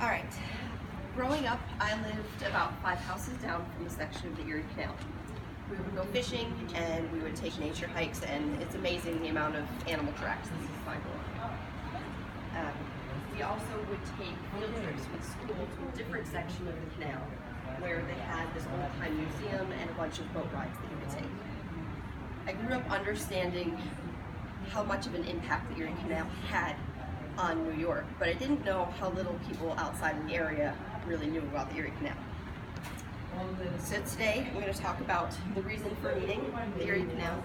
All right. Growing up, I lived about 5 houses down from a section of the Erie Canal. We would go fishing and we would take nature hikes, and it's amazing the amount of animal tracks that you can find along. We also would take field trips with school to a different section of the canal where they had this old-time museum and a bunch of boat rides that you could take. I grew up understanding how much of an impact the Erie Canal had on New York, but I didn't know how little people outside of the area really knew about the Erie Canal. So today I'm going to talk about the reason for needing the Erie Canal,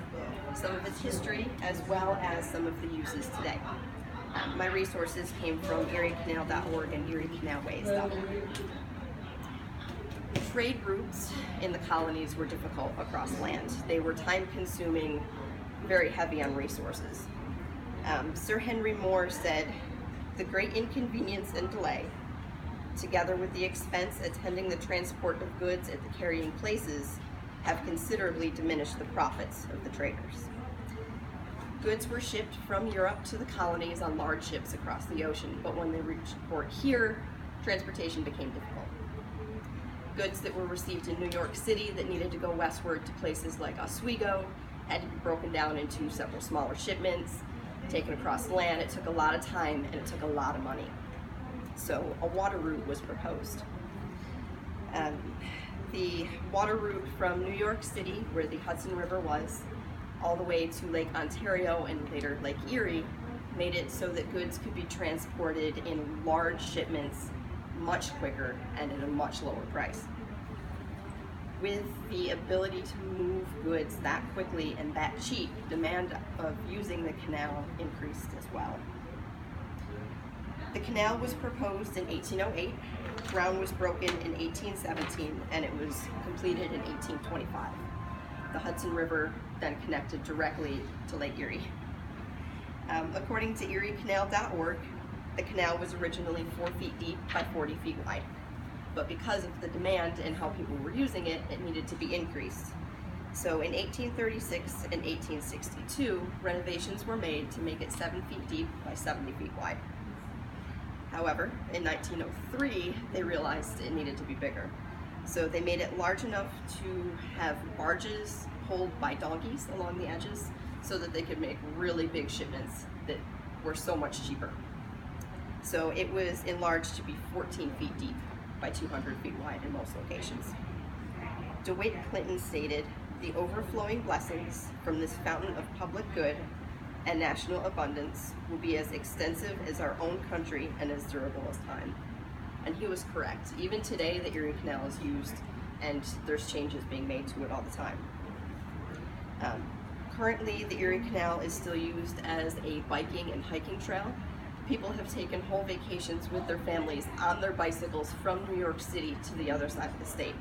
some of its history, as well as some of the uses today. My resources came from eriecanal.org and eriecanalways.org. Trade routes in the colonies were difficult across land. They were time-consuming, very heavy on resources. Sir Henry Moore said, "The great inconvenience and delay, together with the expense attending the transport of goods at the carrying places, have considerably diminished the profits of the traders." Goods were shipped from Europe to the colonies on large ships across the ocean, but when they reached port here, transportation became difficult. Goods that were received in New York City that needed to go westward to places like Oswego had to be broken down into several smaller shipments, taken across land. It took a lot of time and it took a lot of money. So a water route was proposed. The water route from New York City, where the Hudson River was, all the way to Lake Ontario and later Lake Erie, made it so that goods could be transported in large shipments much quicker and at a much lower price. With the ability to move goods that quickly and that cheap, demand of using the canal increased as well. The canal was proposed in 1808, ground was broken in 1817, and it was completed in 1825. The Hudson River then connected directly to Lake Erie. According to eriecanal.org, the canal was originally 4 feet deep by 40 feet wide. But because of the demand and how people were using it, it needed to be increased. So in 1836 and 1862, renovations were made to make it 7 feet deep by 70 feet wide. However, in 1903, they realized it needed to be bigger. So they made it large enough to have barges pulled by donkeys along the edges so that they could make really big shipments that were so much cheaper. So it was enlarged to be 14 feet deep by 200 feet wide in most locations. DeWitt Clinton stated, "The overflowing blessings from this fountain of public good and national abundance will be as extensive as our own country and as durable as time." And he was correct. Even today, the Erie Canal is used and there's changes being made to it all the time. Currently, the Erie Canal is still used as a biking and hiking trail. People have taken whole vacations with their families on their bicycles from New York City to the other side of the state.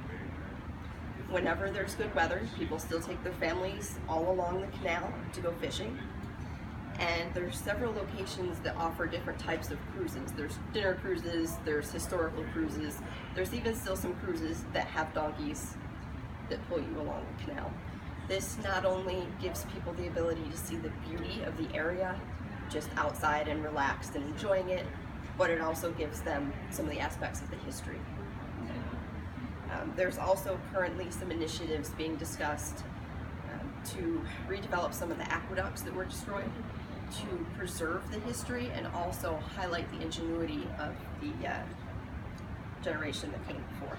Whenever there's good weather, people still take their families all along the canal to go fishing. And there's several locations that offer different types of cruises. There's dinner cruises, there's historical cruises, there's even still some cruises that have donkeys that pull you along the canal. This not only gives people the ability to see the beauty of the area, just outside and relaxed and enjoying it, but it also gives them some of the aspects of the history. There's also currently some initiatives being discussed to redevelop some of the aqueducts that were destroyed, to preserve the history and also highlight the ingenuity of the generation that came before.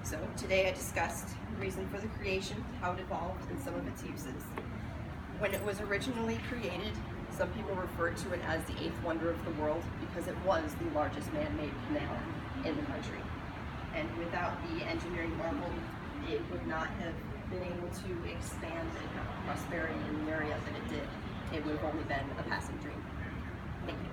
So today I discussed the reason for the creation, how it evolved, and some of its uses. When it was originally created, some people referred to it as the 8th wonder of the world because it was the largest man-made canal in the country. And without the engineering marvel, it would not have been able to expand and have prosperity in the area that it did. It would have only been a passing dream. Thank you.